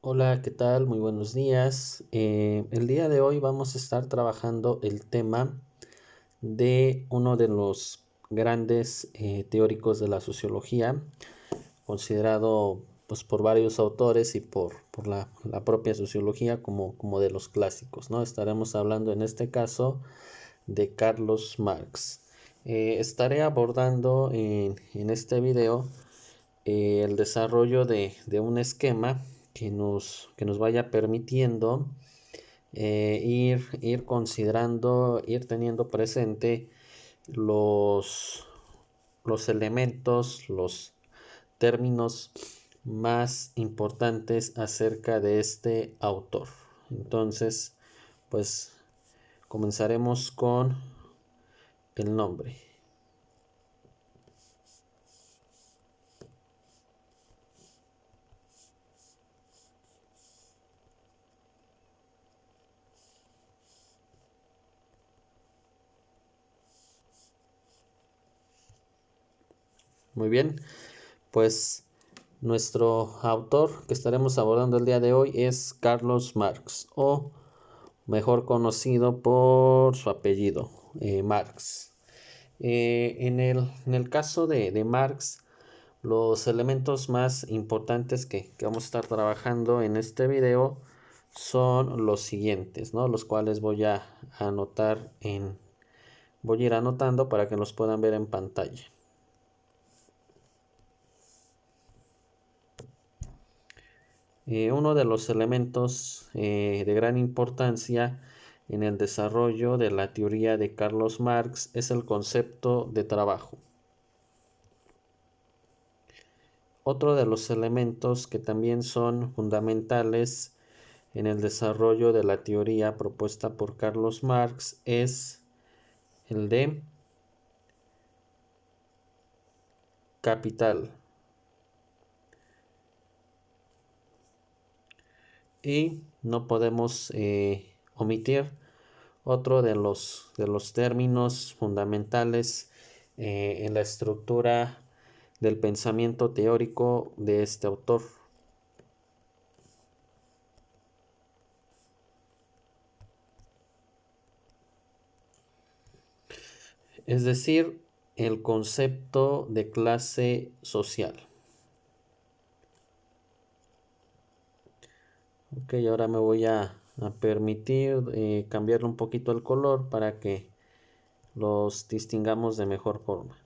Hola, ¿qué tal? Muy buenos días. El día de hoy vamos a estar trabajando el tema de uno de los grandes teóricos de la sociología, considerado pues, por varios autores y por la propia sociología como de los clásicos, ¿no? Estaremos hablando en este caso de Carlos Marx. Estaré abordando en este video el desarrollo de un esquema que nos vaya permitiendo ir considerando, ir teniendo presente los, los elementos, los términos más importantes acerca de este autor. Entonces, pues comenzaremos con el nombre. Muy bien, pues nuestro autor que estaremos abordando el día de hoy es Carlos Marx, o mejor conocido por su apellido, Marx. En el caso de Marx, los elementos más importantes que vamos a estar trabajando en este video son los siguientes, ¿no? Los cuales voy a ir anotando para que los puedan ver en pantalla. Uno de los elementos de gran importancia en el desarrollo de la teoría de Carlos Marx es el concepto de trabajo. Otro de los elementos que también son fundamentales en el desarrollo de la teoría propuesta por Carlos Marx es el de capital. Y no podemos omitir otro de los términos fundamentales en la estructura del pensamiento teórico de este autor. Es decir, el concepto de clase social. Ok, ahora me voy a permitir cambiarle un poquito el color para que los distingamos de mejor forma.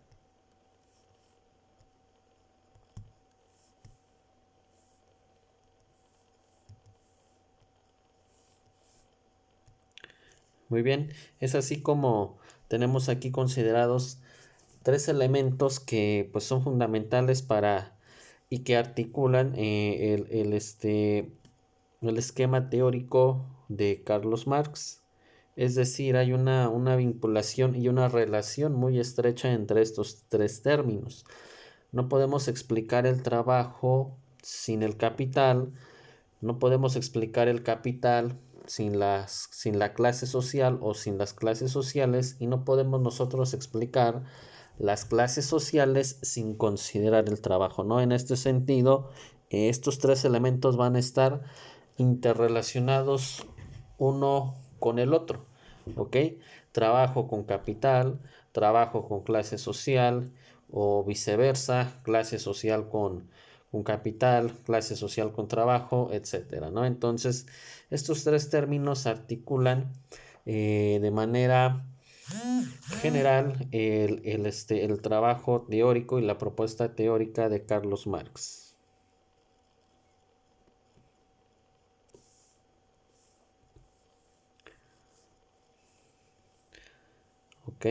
Muy bien, es así como tenemos aquí considerados tres elementos que pues son fundamentales para y que articulan el esquema teórico de Carlos Marx. Es decir, hay una vinculación y una relación muy estrecha entre estos tres términos. No podemos explicar el trabajo sin el capital, no podemos explicar el capital sin la clase social o sin las clases sociales, y no podemos nosotros explicar las clases sociales sin considerar el trabajo, ¿no? En este sentido, estos tres elementos van a estar interrelacionados uno con el otro, ¿ok? Trabajo con capital, trabajo con clase social o viceversa, clase social con capital, clase social con trabajo, etcétera, ¿no? Entonces, estos tres términos articulan de manera general el trabajo teórico y la propuesta teórica de Carlos Marx. Ok,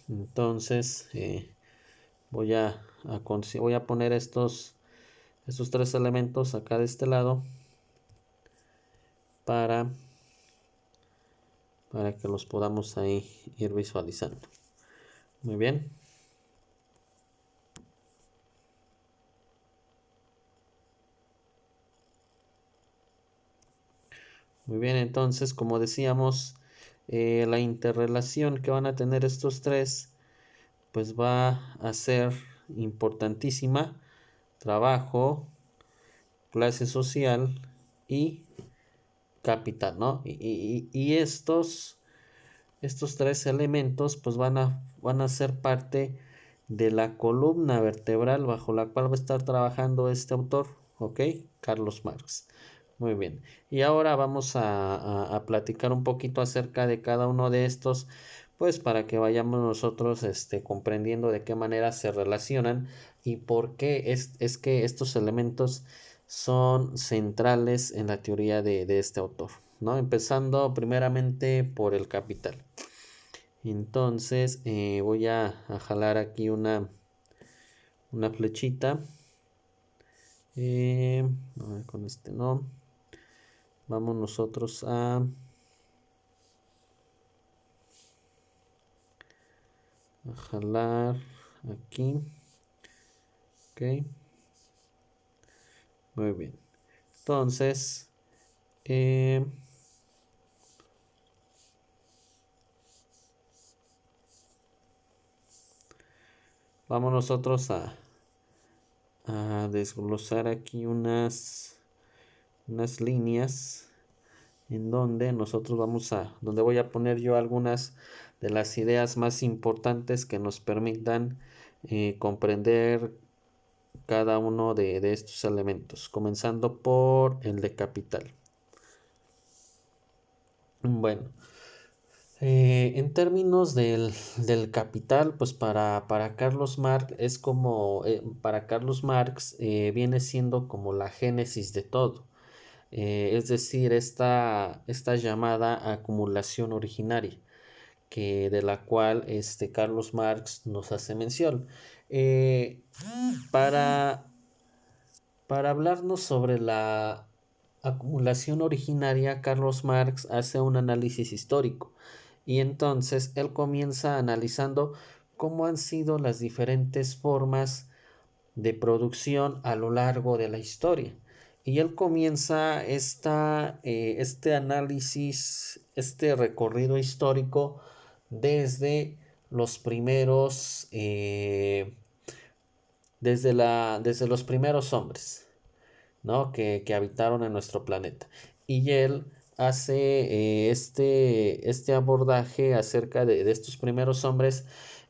entonces voy a poner estos tres elementos acá de este lado para, para que los podamos ahí ir visualizando. Muy bien. Muy bien, entonces, como decíamos, la interrelación que van a tener estos tres, pues va a ser importantísima. Trabajo, clase social y capital, ¿no? Y estos tres elementos pues van a ser parte de la columna vertebral bajo la cual va a estar trabajando este autor, ¿ok? Carlos Marx. Muy bien. Y ahora vamos a platicar un poquito acerca de cada uno de estos, pues para que vayamos nosotros comprendiendo de qué manera se relacionan y por qué es que estos elementos son centrales en la teoría de este autor, ¿no? Empezando primeramente por el capital. Entonces voy a jalar aquí una flechita. A ver, con este no. Vamos nosotros a jalar aquí. Ok. Muy bien. Entonces, vamos nosotros a desglosar aquí unas líneas en donde nosotros donde voy a poner yo algunas de las ideas más importantes que nos permitan comprender cada uno de estos elementos, comenzando por el de capital. Bueno, en términos del capital, pues para Carlos Marx es como, para Carlos Marx viene siendo como la génesis de todo. Es decir, esta llamada acumulación originaria, de la cual Carlos Marx nos hace mención. Eh, para, para hablarnos sobre la acumulación originaria, Carlos Marx hace un análisis histórico y entonces él comienza analizando cómo han sido las diferentes formas de producción a lo largo de la historia. Y él comienza este análisis, este recorrido histórico desde los primeros, desde los primeros hombres, ¿no? que habitaron en nuestro planeta. Y él hace este abordaje acerca de estos primeros hombres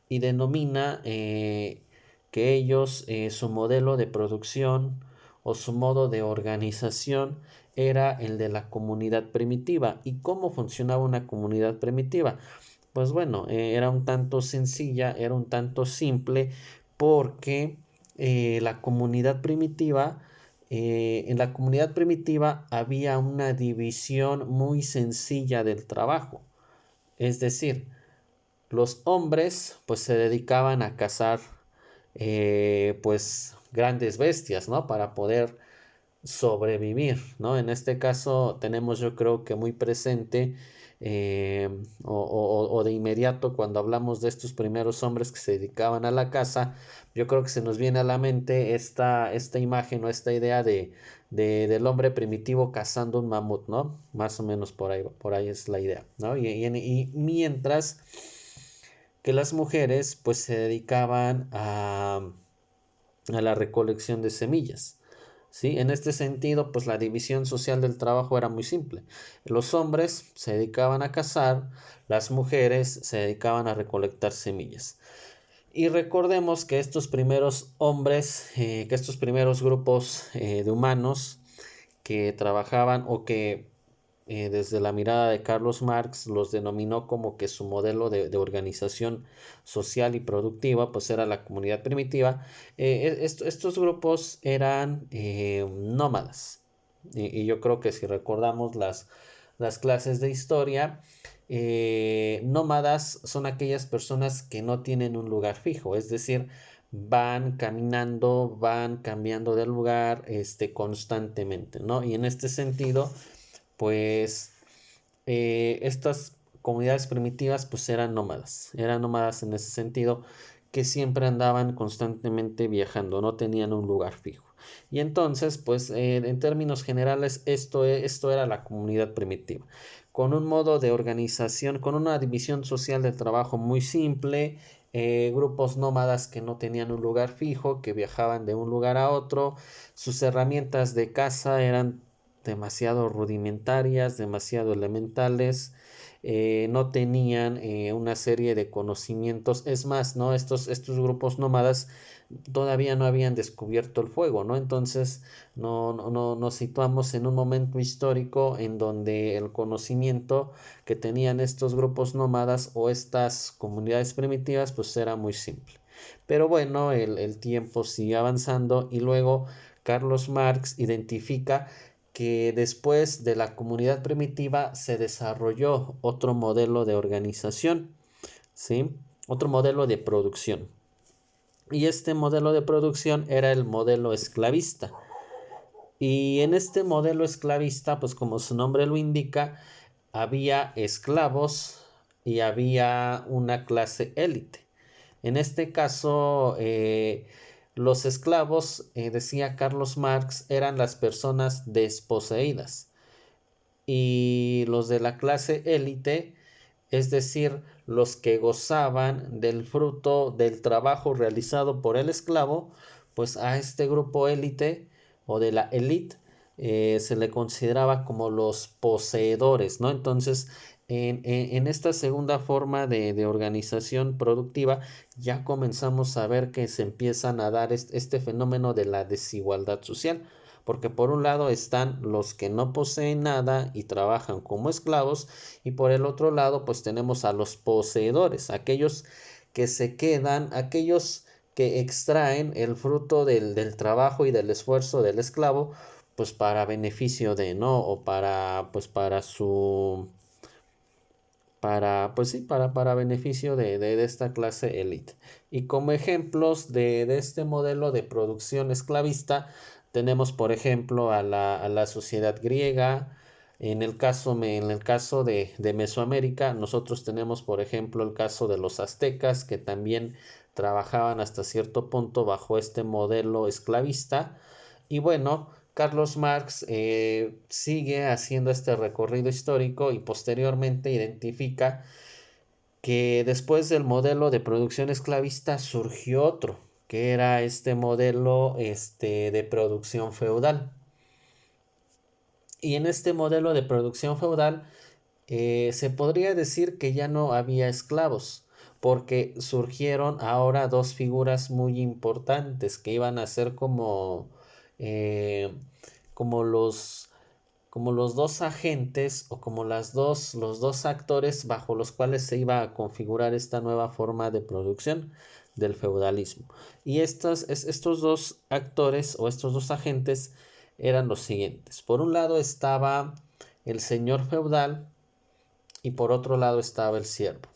y denomina que ellos, su modelo de producción o su modo de organización era el de la comunidad primitiva. ¿Y cómo funcionaba una comunidad primitiva? Pues bueno, era un tanto sencilla, era un tanto simple, porque la comunidad primitiva, en la comunidad primitiva había una división muy sencilla del trabajo. Es decir, los hombres pues se dedicaban a cazar pues grandes bestias, ¿no? Para poder sobrevivir, ¿no? En este caso tenemos, yo creo que muy presente, o de inmediato cuando hablamos de estos primeros hombres que se dedicaban a la caza, yo creo que se nos viene a la mente esta imagen o esta idea del hombre primitivo cazando un mamut, ¿no? Más o menos por ahí es la idea, ¿no? Y mientras que las mujeres pues se dedicaban a la recolección de semillas. ¿Sí? En este sentido, pues la división social del trabajo era muy simple. Los hombres se dedicaban a cazar, las mujeres se dedicaban a recolectar semillas. Y recordemos que estos primeros hombres, que estos primeros grupos de humanos que trabajaban o que desde la mirada de Carlos Marx los denominó como que su modelo de organización social y productiva pues era la comunidad primitiva. Estos grupos eran nómadas y yo creo que si recordamos las clases de historia, nómadas son aquellas personas que no tienen un lugar fijo, es decir, van caminando, van cambiando de lugar constantemente, ¿no? Y en este sentido, pues estas comunidades primitivas pues eran nómadas en ese sentido, que siempre andaban constantemente viajando, no tenían un lugar fijo. Y entonces, pues en términos generales, esto era la comunidad primitiva, con un modo de organización, con una división social del trabajo muy simple, grupos nómadas que no tenían un lugar fijo, que viajaban de un lugar a otro, sus herramientas de caza eran demasiado rudimentarias, demasiado elementales, no tenían una serie de conocimientos. Es más, ¿no? Estos grupos nómadas todavía no habían descubierto el fuego, ¿no? Entonces no nos situamos en un momento histórico en donde el conocimiento que tenían estos grupos nómadas o estas comunidades primitivas pues era muy simple. Pero bueno, el tiempo sigue avanzando y luego Carlos Marx identifica que después de la comunidad primitiva se desarrolló otro modelo de organización, ¿sí? Otro modelo de producción. Y este modelo de producción era el modelo esclavista. Y en este modelo esclavista, pues como su nombre lo indica, había esclavos y había una clase élite. En este caso, los esclavos, decía Carlos Marx, eran las personas desposeídas. Y los de la clase élite, es decir, los que gozaban del fruto del trabajo realizado por el esclavo, pues a este grupo élite o de la élite se le consideraba como los poseedores, ¿no? Entonces, en esta segunda forma de organización productiva, ya comenzamos a ver que se empiezan a dar este fenómeno de la desigualdad social. Porque por un lado están los que no poseen nada y trabajan como esclavos, y por el otro lado pues tenemos a los poseedores, aquellos que se quedan, aquellos que extraen el fruto del trabajo y del esfuerzo del esclavo, pues para beneficio de, ¿no? O para, pues para su, para, pues sí, para beneficio de esta clase élite. Y como ejemplos de este modelo de producción esclavista, tenemos, por ejemplo, a la sociedad griega. En el caso de Mesoamérica, nosotros tenemos, por ejemplo, el caso de los aztecas, que también trabajaban hasta cierto punto bajo este modelo esclavista. Y bueno, Carlos Marx sigue haciendo este recorrido histórico y posteriormente identifica que después del modelo de producción esclavista surgió otro, que era este modelo de producción feudal. Y en este modelo de producción feudal se podría decir que ya no había esclavos, porque surgieron ahora dos figuras muy importantes que iban a ser eh, como los, como los dos agentes o como los dos actores bajo los cuales se iba a configurar esta nueva forma de producción del feudalismo. Y estos dos actores o estos dos agentes eran los siguientes. Por un lado estaba el señor feudal y por otro lado estaba el siervo.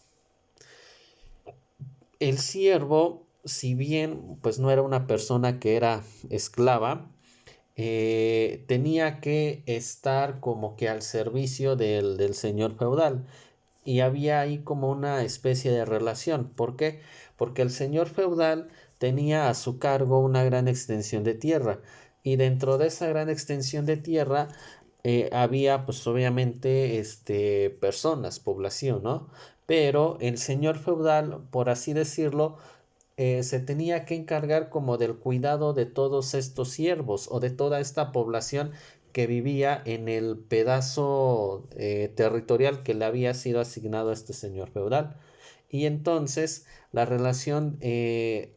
El siervo, si bien pues no era una persona que era esclava, tenía que estar como que al servicio del señor feudal. Y había ahí como una especie de relación. ¿Por qué? Porque el señor feudal tenía a su cargo una gran extensión de tierra. Y dentro de esa gran extensión de tierra había pues obviamente personas, población, ¿no? Pero el señor feudal, por así decirlo, se tenía que encargar como del cuidado de todos estos siervos o de toda esta población que vivía en el pedazo territorial que le había sido asignado a este señor feudal. Y entonces la relación en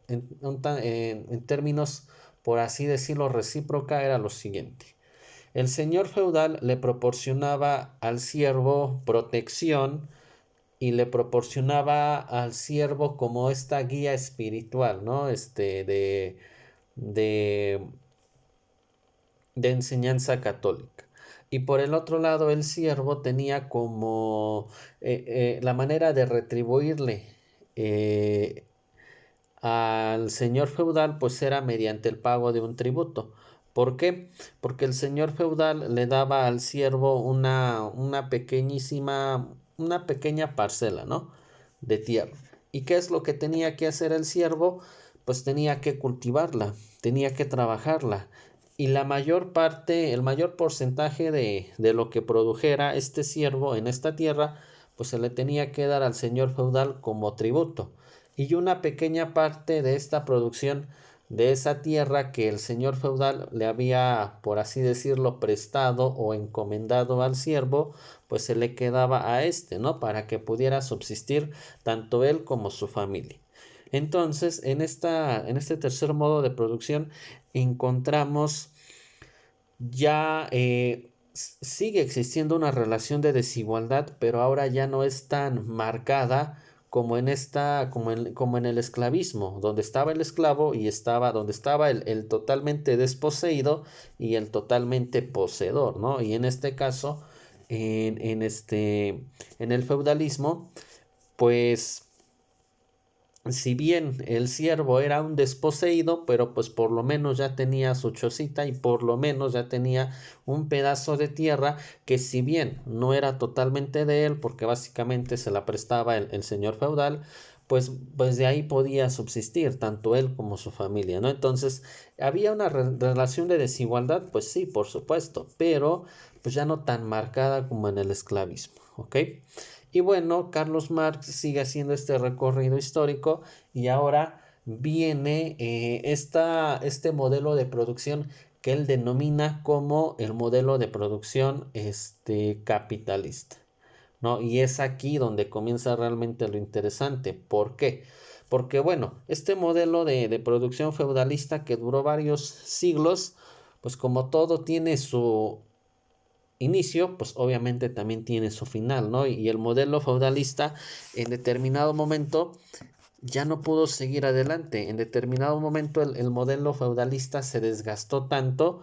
términos, por así decirlo, recíproca era lo siguiente. El señor feudal le proporcionaba al siervo protección y le proporcionaba al siervo como esta guía espiritual, ¿no? De, de enseñanza católica. Y por el otro lado, el siervo tenía como la manera de retribuirle eh, al señor feudal, pues era mediante el pago de un tributo. ¿Por qué? Porque el señor feudal le daba al siervo una pequeña parcela, ¿no? De tierra. ¿Y qué es lo que tenía que hacer el siervo? Pues tenía que cultivarla, tenía que trabajarla. Y la mayor parte, el mayor porcentaje de lo que produjera este siervo en esta tierra, pues se le tenía que dar al señor feudal como tributo. Y una pequeña parte de esta producción de esa tierra que el señor feudal le había, por así decirlo, prestado o encomendado al siervo, pues se le quedaba a este, ¿no? Para que pudiera subsistir tanto él como su familia. Entonces, en este tercer modo de producción encontramos ya sigue existiendo una relación de desigualdad, pero ahora ya no es tan marcada como en como en el esclavismo, donde estaba el esclavo y donde estaba el totalmente desposeído y el totalmente poseedor, ¿no? Y en este caso, en el feudalismo, pues si bien el siervo era un desposeído, pero pues por lo menos ya tenía su chocita y por lo menos ya tenía un pedazo de tierra que si bien no era totalmente de él, porque básicamente se la prestaba el señor feudal, pues de ahí podía subsistir tanto él como su familia, ¿no? Entonces, ¿había una relación de desigualdad? Pues sí, por supuesto, pero pues ya no tan marcada como en el esclavismo, ¿ok? Y bueno, Carlos Marx sigue haciendo este recorrido histórico y ahora viene este modelo de producción que él denomina como el modelo de producción capitalista, ¿no? Y es aquí donde comienza realmente lo interesante. ¿Por qué? Porque bueno, este modelo de producción feudalista que duró varios siglos, pues como todo tiene su inicio, pues obviamente también tiene su final, ¿no? Y el modelo feudalista en determinado momento ya no pudo seguir adelante. En determinado momento el modelo feudalista se desgastó tanto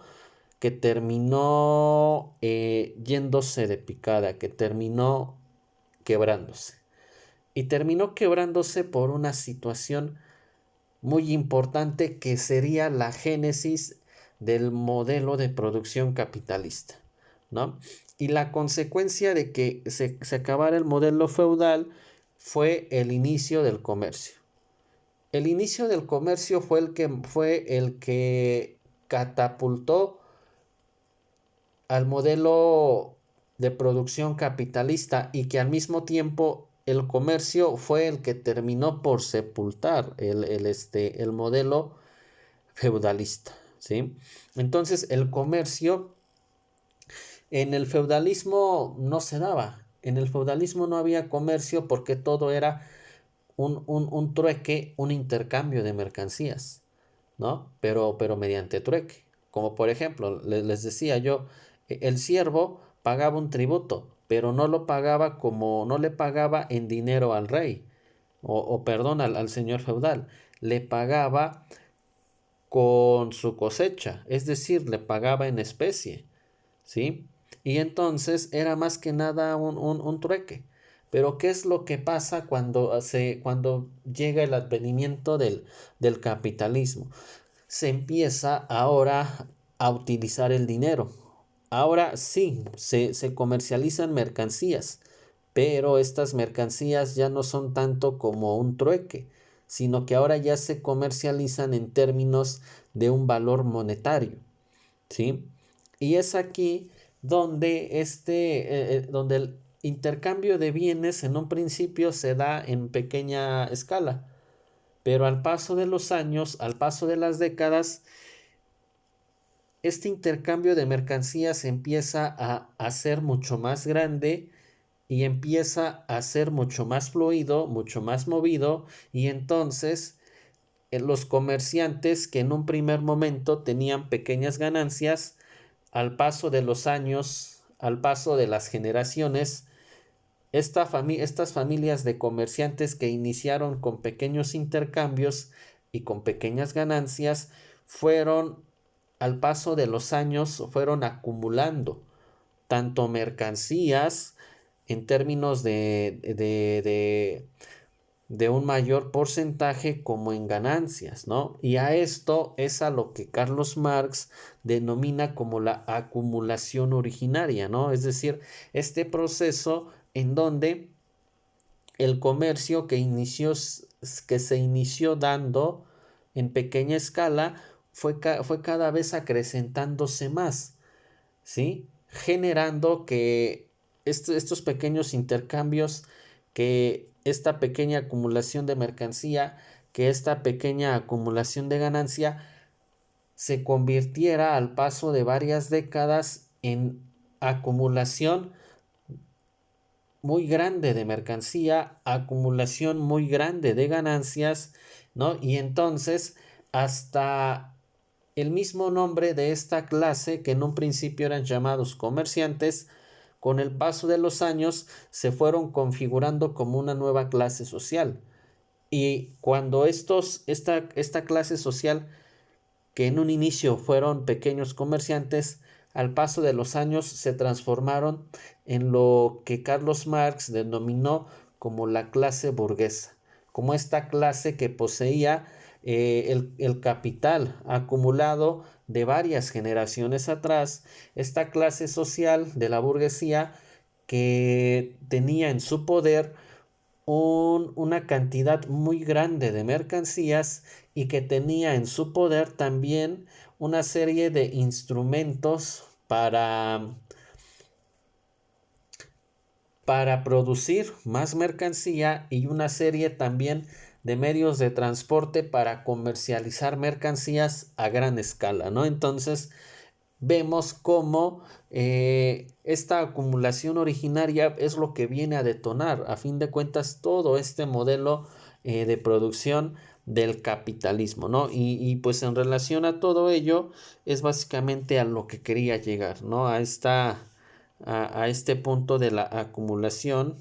que terminó yéndose de picada, que terminó quebrándose. Y terminó quebrándose por una situación muy importante que sería la génesis del modelo de producción capitalista, ¿no? Y la consecuencia de que se acabara el modelo feudal fue el inicio del comercio. El inicio del comercio fue el que catapultó al modelo de producción capitalista y que al mismo tiempo el comercio fue el que terminó por sepultar el modelo feudalista, ¿sí? Entonces el comercio en el feudalismo no se daba. En el feudalismo no había comercio porque todo era un trueque, un intercambio de mercancías, ¿no? Pero mediante trueque. Como por ejemplo, les decía yo, el siervo pagaba un tributo, pero no lo pagaba no le pagaba en dinero al rey, o perdón, al señor feudal, le pagaba con su cosecha, es decir, le pagaba en especie, ¿sí? Y entonces era más que nada un trueque. Pero ¿qué es lo que pasa cuando llega el advenimiento del capitalismo? Se empieza ahora a utilizar el dinero. Ahora sí, se comercializan mercancías, pero estas mercancías ya no son tanto como un trueque, sino que ahora ya se comercializan en términos de un valor monetario, ¿sí? Y es aquí donde donde el intercambio de bienes en un principio se da en pequeña escala, pero al paso de los años, al paso de las décadas, este intercambio de mercancías empieza a ser mucho más grande y empieza a ser mucho más fluido, mucho más movido, y entonces los comerciantes que en un primer momento tenían pequeñas ganancias, al paso de los años, al paso de las generaciones, estas familias de comerciantes que iniciaron con pequeños intercambios y con pequeñas ganancias, fueron, al paso de los años, fueron acumulando tanto mercancías en términos de un mayor porcentaje como en ganancias, ¿no? Y a esto es a lo que Carlos Marx denomina como la acumulación originaria, ¿no? Es decir, este proceso en donde el comercio que se inició dando en pequeña escala fue cada vez acrecentándose más, ¿sí? Generando que estos pequeños intercambios, que esta pequeña acumulación de mercancía que esta pequeña acumulación de ganancia se convirtiera al paso de varias décadas en acumulación muy grande de mercancía, acumulación muy grande de ganancias, ¿no? Y entonces hasta el mismo nombre de esta clase, que en un principio eran llamados comerciantes, con el paso de los años se fueron configurando como una nueva clase social. Y cuando esta clase social, que en un inicio fueron pequeños comerciantes, al paso de los años se transformaron en lo que Carlos Marx denominó como la clase burguesa, como esta clase que poseía el capital acumulado de varias generaciones atrás, esta clase social de la burguesía que tenía en su poder una cantidad muy grande de mercancías y que tenía en su poder también una serie de instrumentos para producir más mercancía y una serie también de medios de transporte para comercializar mercancías a gran escala, ¿no? Entonces, vemos cómo esta acumulación originaria es lo que viene a detonar, a fin de cuentas, todo este modelo de producción del capitalismo, ¿no? Pues en relación a todo ello, es básicamente a lo que quería llegar, ¿no? A este punto de la acumulación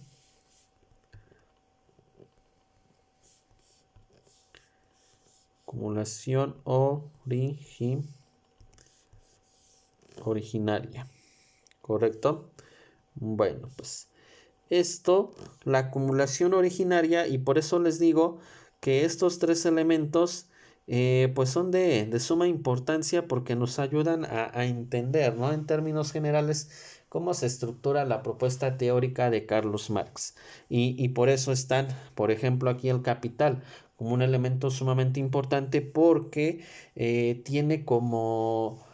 originaria. ¿Correcto? Bueno, pues la acumulación originaria, y por eso les digo que estos tres elementos pues son de suma importancia porque nos ayudan a entender, ¿no? En términos generales, cómo se estructura la propuesta teórica de Carlos Marx. Y por eso están, por ejemplo, aquí el capital como un elemento sumamente importante porque tiene como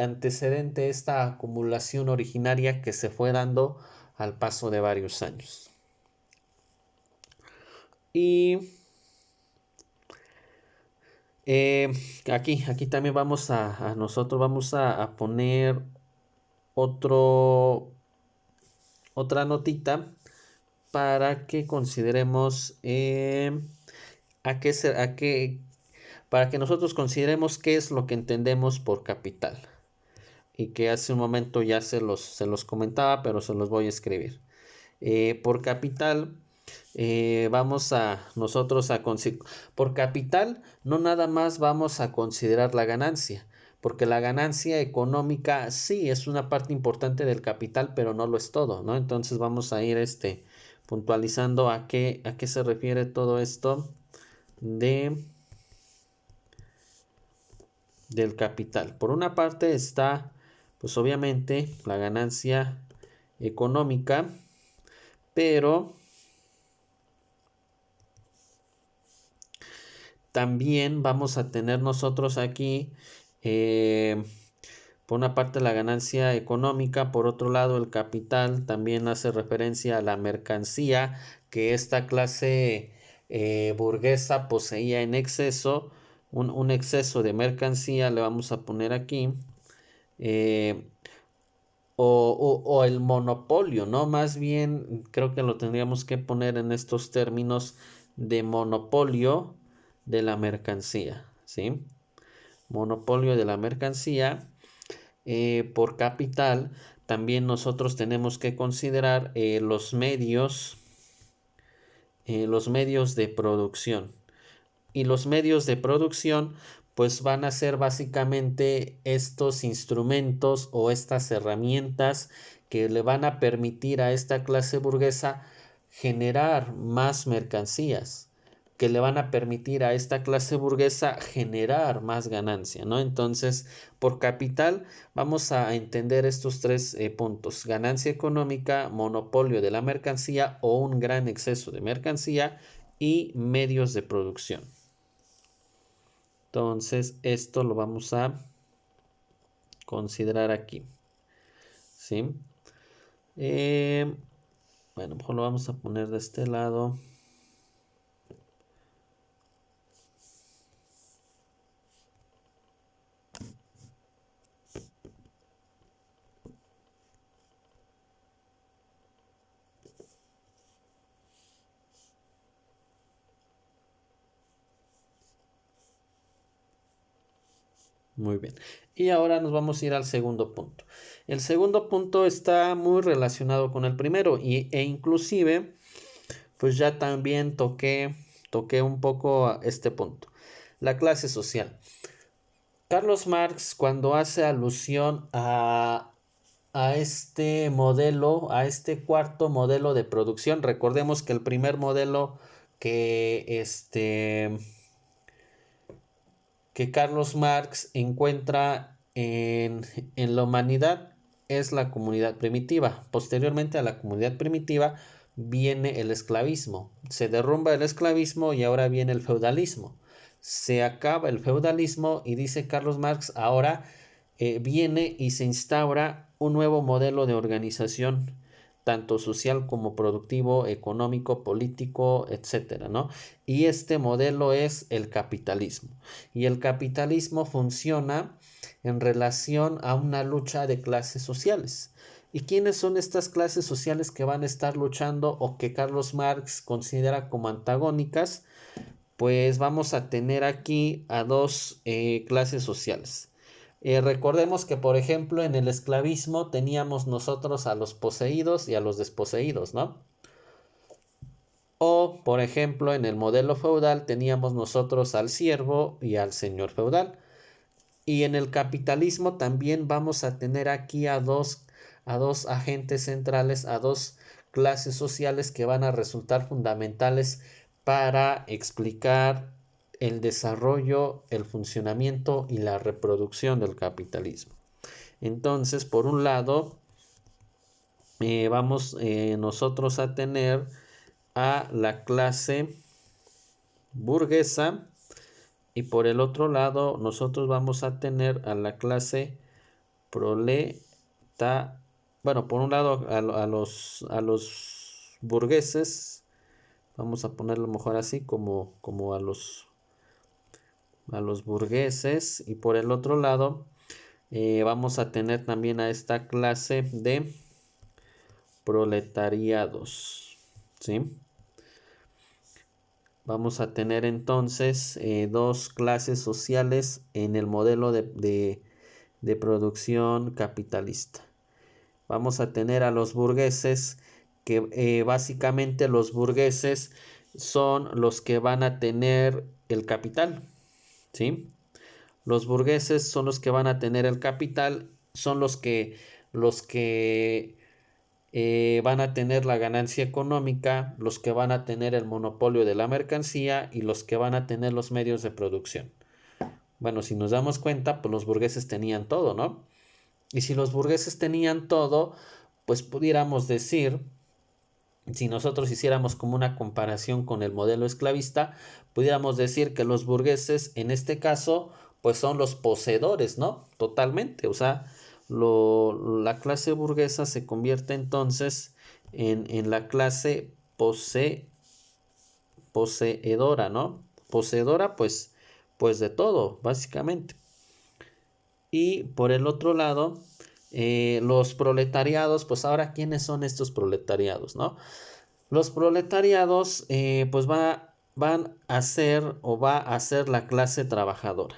antecedente esta acumulación originaria que se fue dando al paso de varios años. Y aquí también nosotros vamos a poner otra notita para que consideremos para que nosotros consideremos qué es lo que entendemos por capital. Y que hace un momento ya se los comentaba, pero se los voy a escribir. Por capital, vamos a nosotros por capital no nada más vamos a considerar la ganancia, porque la ganancia económica sí es una parte importante del capital, pero no lo es todo, ¿no? Entonces vamos a ir puntualizando a qué se refiere todo esto del capital. Por una parte está, pues obviamente, la ganancia económica, pero también vamos a tener nosotros aquí, por una parte, la ganancia económica, por otro lado, el capital también hace referencia a la mercancía que esta clase burguesa poseía en exceso, un exceso de mercancía, le vamos a poner aquí, o el monopolio, ¿no? Más bien creo que lo tendríamos que poner en estos términos de monopolio de la mercancía, ¿sí? Monopolio de la mercancía. Por capital, también nosotros tenemos que considerar los medios de producción. Y los medios de producción pues van a ser básicamente estos instrumentos o estas herramientas que le van a permitir a esta clase burguesa generar más mercancías, que le van a permitir a esta clase burguesa generar más ganancia, ¿no? Entonces, por capital vamos a entender estos tres puntos: ganancia económica, monopolio de la mercancía o un gran exceso de mercancía y medios de producción. Entonces, esto lo vamos a considerar aquí, ¿sí? Bueno, mejor lo vamos a poner de este lado. Muy bien. Y ahora nos vamos a ir al segundo punto. El segundo punto está muy relacionado con el primero e inclusive pues ya también toqué un poco este punto. La clase social. Carlos Marx, cuando hace alusión a este modelo, a este cuarto modelo de producción, recordemos que el primer modelo que que Carlos Marx encuentra en la humanidad es la comunidad primitiva. Posteriormente a la comunidad primitiva viene el esclavismo. Se derrumba el esclavismo y ahora viene el feudalismo. Se acaba el feudalismo y dice Carlos Marx, ahora viene y se instaura un nuevo modelo de organización, tanto social como productivo, económico, político, etcétera, ¿no? Y este modelo es el capitalismo. Y el capitalismo funciona en relación a una lucha de clases sociales. ¿Y quiénes son estas clases sociales que van a estar luchando o que Carlos Marx considera como antagónicas? Pues vamos a tener aquí a dos clases sociales. Recordemos que, por ejemplo, en el esclavismo teníamos nosotros a los poseídos y a los desposeídos, ¿no? O, por ejemplo, en el modelo feudal teníamos nosotros al siervo y al señor feudal. Y en el capitalismo también vamos a tener aquí a dos agentes centrales, a dos clases sociales que van a resultar fundamentales para explicar el desarrollo, el funcionamiento y la reproducción del capitalismo. Entonces, por un lado, vamos nosotros a tener a la clase burguesa y por el otro lado nosotros vamos a tener a la clase proleta, bueno, por un lado a los burgueses, vamos a ponerlo mejor así como a los burgueses y por el otro lado vamos a tener también a esta clase de proletariados, ¿sí? Vamos a tener entonces dos clases sociales en el modelo de producción capitalista. Vamos a tener a los burgueses, que básicamente los burgueses son los que van a tener el capital, ¿sí? Los burgueses son los que van a tener el capital, son los que van a tener la ganancia económica, los que van a tener el monopolio de la mercancía y los que van a tener los medios de producción. Bueno, si nos damos cuenta, pues los burgueses tenían todo, ¿no? Y si los burgueses tenían todo, pues pudiéramos decir, si nosotros hiciéramos como una comparación con el modelo esclavista, pudiéramos decir que los burgueses en este caso, pues son los poseedores, ¿no? Totalmente, o sea, la clase burguesa se convierte entonces en la clase poseedora, ¿no? Poseedora, pues de todo, básicamente. Y por el otro lado, los proletariados, pues ahora, ¿quiénes son estos proletariados, no? Los proletariados, pues van a ser o va a ser la clase trabajadora.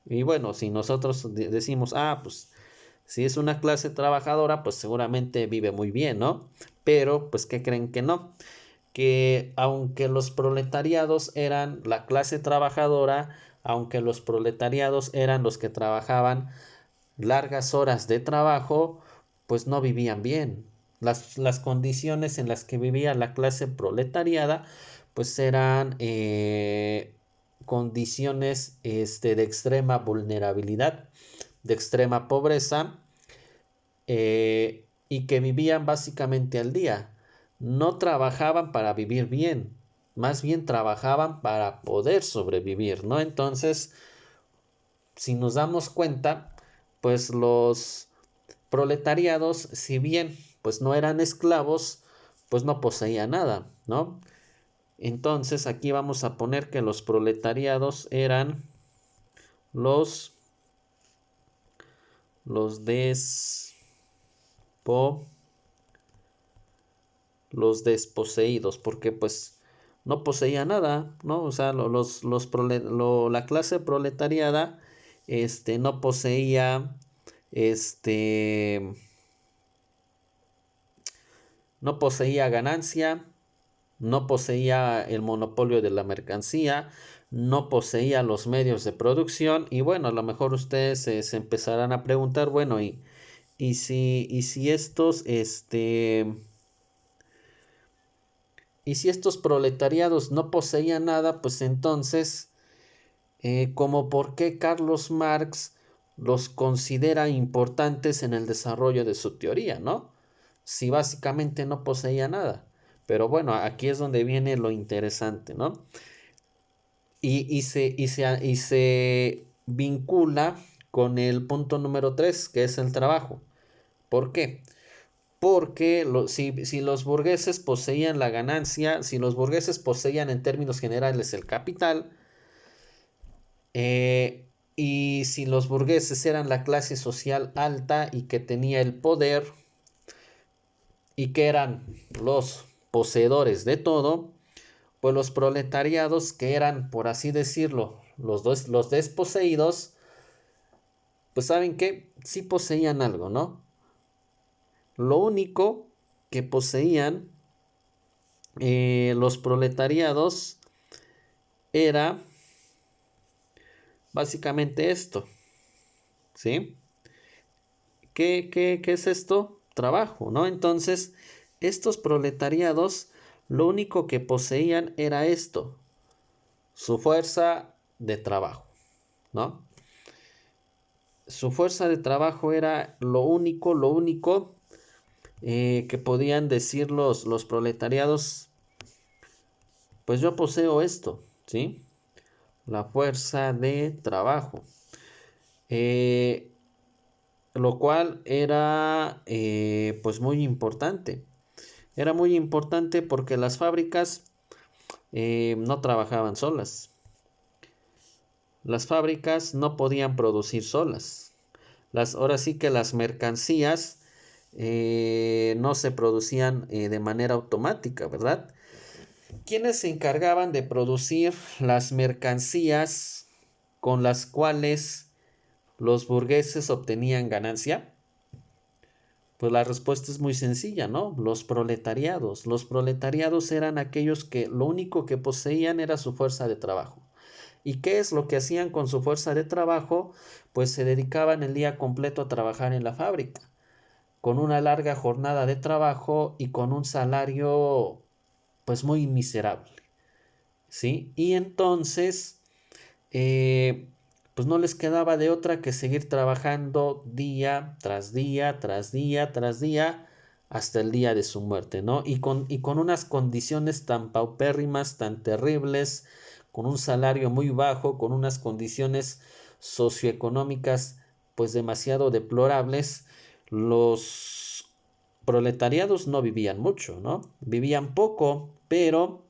Y bueno, si nosotros decimos, pues si es una clase trabajadora, pues seguramente vive muy bien, ¿no? Pero, pues, ¿qué creen que no? Que aunque los proletariados eran la clase trabajadora, aunque los proletariados eran los que trabajaban largas horas de trabajo, pues no vivían bien. Las condiciones en las que vivía la clase proletariada, pues eran condiciones de extrema vulnerabilidad, de extrema pobreza, y que vivían básicamente al día. No trabajaban para vivir bien, más bien trabajaban para poder sobrevivir, ¿no? Entonces, si nos damos cuenta, pues los proletariados, si bien pues no eran esclavos, pues no poseían nada, ¿no? Entonces aquí vamos a poner que los proletariados eran los los desposeídos, porque pues no poseía nada, ¿no? O sea, la clase proletariada no poseía, este, no poseía ganancia, no poseía el monopolio de la mercancía, no poseía los medios de producción y bueno, a lo mejor ustedes se empezarán a preguntar, bueno, y si estos, y si estos proletariados no poseían nada, pues entonces, como por qué Carlos Marx los considera importantes en el desarrollo de su teoría, ¿no? Si básicamente no poseía nada. Pero bueno, aquí es donde viene lo interesante, ¿no? Y se vincula con el punto número 3, que es el trabajo. ¿Por qué? Porque si los burgueses poseían la ganancia, si los burgueses poseían en términos generales el capital, y si los burgueses eran la clase social alta y que tenía el poder y que eran los poseedores de todo, pues los proletariados que eran, por así decirlo, los desposeídos, pues saben que sí poseían algo, ¿no? Lo único que poseían los proletariados era básicamente esto, ¿sí? ¿Qué es esto? Trabajo, ¿no? Entonces, estos proletariados lo único que poseían era esto, su fuerza de trabajo, ¿no? Su fuerza de trabajo era lo único que podían decir los proletariados, pues yo poseo esto, ¿sí? La fuerza de trabajo. Eh, lo cual era pues muy importante. Era muy importante porque las fábricas no trabajaban solas. Las fábricas no podían producir solas. Ahora sí que las mercancías no se producían de manera automática, ¿verdad? ¿Quiénes se encargaban de producir las mercancías con las cuales los burgueses obtenían ganancia? Pues la respuesta es muy sencilla, ¿no? Los proletariados. Los proletariados eran aquellos que lo único que poseían era su fuerza de trabajo. ¿Y qué es lo que hacían con su fuerza de trabajo? Pues se dedicaban el día completo a trabajar en la fábrica, con una larga jornada de trabajo y con un salario pues muy miserable, ¿sí? Y entonces pues no les quedaba de otra que seguir trabajando día tras día, tras día, tras día, hasta el día de su muerte, ¿no? Y con unas condiciones tan paupérrimas, tan terribles, con un salario muy bajo, con unas condiciones socioeconómicas pues demasiado deplorables, los proletariados no vivían mucho, ¿no? Vivían poco, pero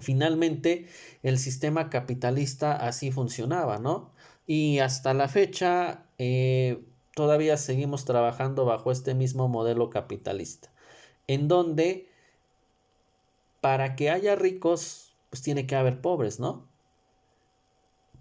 finalmente el sistema capitalista así funcionaba, ¿no? Y hasta la fecha todavía seguimos trabajando bajo este mismo modelo capitalista, en donde para que haya ricos, pues tiene que haber pobres, ¿no?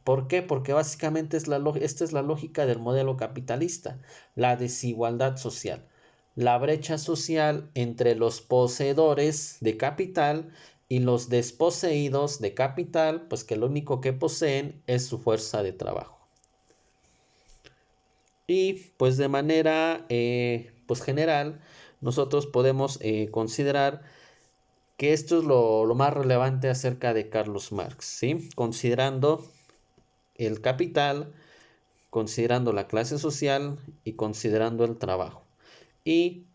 ¿Por qué? Porque básicamente esta es la lógica del modelo capitalista, la desigualdad social, la brecha social entre los poseedores de capital y los desposeídos de capital, pues que lo único que poseen es su fuerza de trabajo. Y pues de manera pues general, nosotros podemos considerar que esto es lo más relevante acerca de Carlos Marx, ¿sí? Considerando el capital, considerando la clase social y considerando el trabajo. Y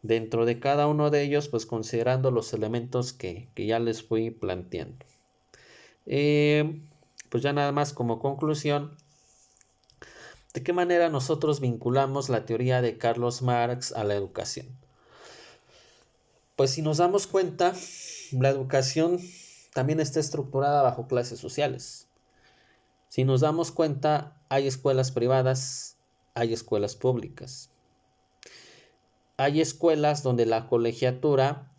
dentro de cada uno de ellos, pues considerando los elementos que ya les fui planteando. Pues ya nada más como conclusión, ¿de qué manera nosotros vinculamos la teoría de Carlos Marx a la educación? Pues si nos damos cuenta, la educación también está estructurada bajo clases sociales. Si nos damos cuenta, hay escuelas privadas, hay escuelas públicas. Hay escuelas donde la colegiatura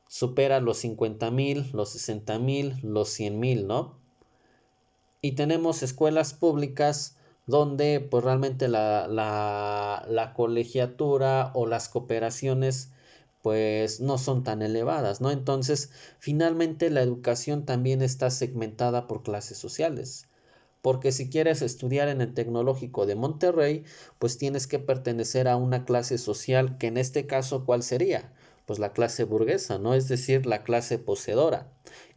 supera los 50,000, los 60,000, los 100,000, ¿no? y tenemos escuelas públicas donde pues realmente la colegiatura o las cooperaciones pues no son tan elevadas, ¿no? Entonces, finalmente la educación también está segmentada por clases sociales. Porque si quieres estudiar en el Tecnológico de Monterrey, pues tienes que pertenecer a una clase social que en este caso, ¿cuál sería? Pues la clase burguesa, ¿no? Es decir, la clase poseedora.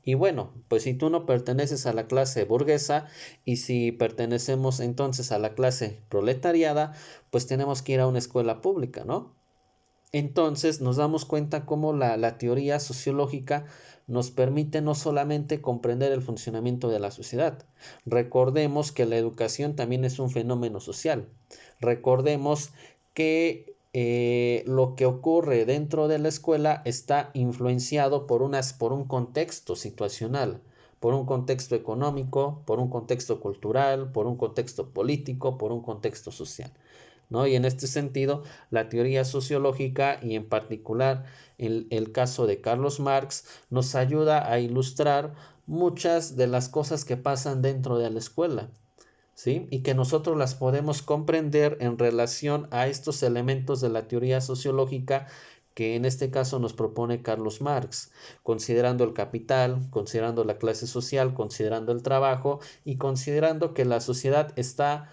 Y bueno, pues si tú no perteneces a la clase burguesa y si pertenecemos entonces a la clase proletariada, pues tenemos que ir a una escuela pública, ¿no? Entonces nos damos cuenta cómo la teoría sociológica nos permite no solamente comprender el funcionamiento de la sociedad, recordemos que la educación también es un fenómeno social, recordemos que lo que ocurre dentro de la escuela está influenciado por un contexto situacional, por un contexto económico, por un contexto cultural, por un contexto político, por un contexto social, ¿no? Y en este sentido, la teoría sociológica y en particular el caso de Carlos Marx nos ayuda a ilustrar muchas de las cosas que pasan dentro de la escuela, ¿sí? Y que nosotros las podemos comprender en relación a estos elementos de la teoría sociológica que en este caso nos propone Carlos Marx, considerando el capital, considerando la clase social, considerando el trabajo y considerando que la sociedad está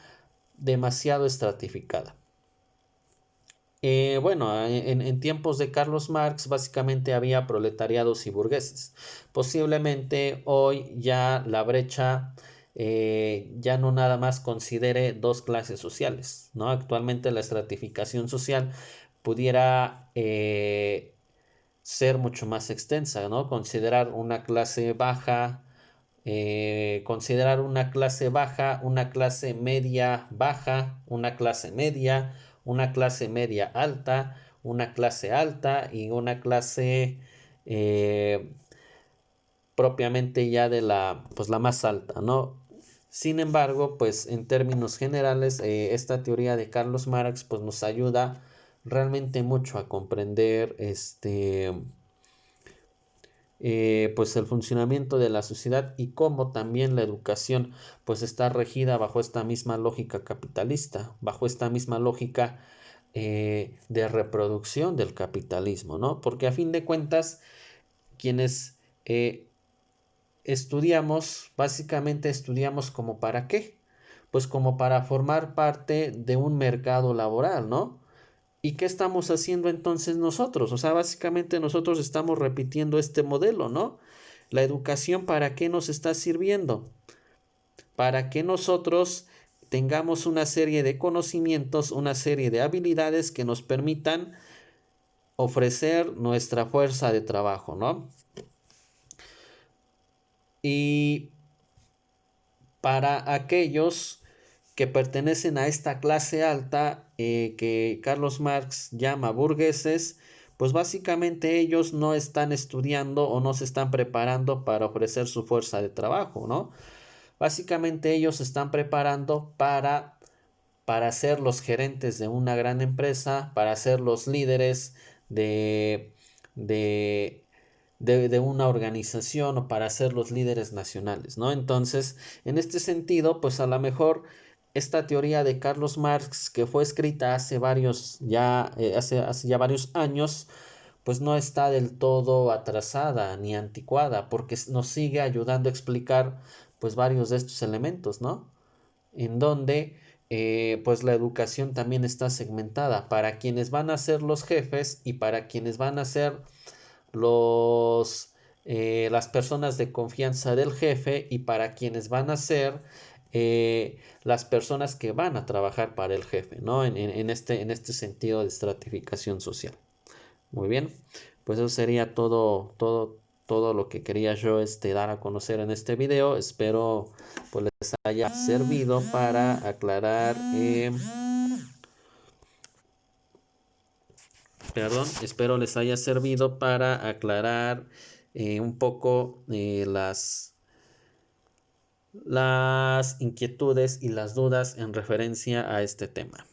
demasiado estratificada. Bueno, en tiempos de Carlos Marx básicamente había proletariados y burgueses. Posiblemente hoy ya la brecha ya no nada más considere dos clases sociales, ¿no? Actualmente la estratificación social pudiera ser mucho más extensa, ¿no? Considerar una clase baja, una clase media baja, una clase media alta, una clase alta y una clase eh, propiamente ya de pues la más alta, ¿no? Sin embargo, pues en términos generales, esta teoría de Carlos Marx pues nos ayuda realmente mucho a comprender pues el funcionamiento de la sociedad y cómo también la educación pues está regida bajo esta misma lógica capitalista, bajo esta misma lógica de reproducción del capitalismo, ¿no? Porque a fin de cuentas, quienes estudiamos, básicamente estudiamos como para qué, pues como para formar parte de un mercado laboral, ¿no? ¿Y qué estamos haciendo entonces nosotros? O sea, básicamente nosotros estamos repitiendo este modelo, ¿no? La educación, ¿para qué nos está sirviendo? Para que nosotros tengamos una serie de conocimientos, una serie de habilidades que nos permitan ofrecer nuestra fuerza de trabajo, ¿no? Y para aquellos que pertenecen a esta clase alta que Carlos Marx llama burgueses, pues básicamente ellos no están estudiando o no se están preparando para ofrecer su fuerza de trabajo, ¿no? Básicamente ellos se están preparando para ser los gerentes de una gran empresa, para ser los líderes de, de, de una organización o para ser los líderes nacionales, ¿no? Entonces, en este sentido, pues a lo mejor esta teoría de Carlos Marx, que fue escrita hace ya varios años, pues no está del todo atrasada ni anticuada, porque nos sigue ayudando a explicar pues varios de estos elementos, ¿no? En donde pues la educación también está segmentada para quienes van a ser los jefes y para quienes van a ser los, las personas de confianza del jefe y para quienes van a ser las personas que van a trabajar para el jefe, ¿no? En este sentido de estratificación social. Muy bien, pues eso sería todo lo que quería yo dar a conocer en este video. Espero pues les haya servido para aclarar, espero les haya servido para aclarar un poco las inquietudes y las dudas en referencia a este tema.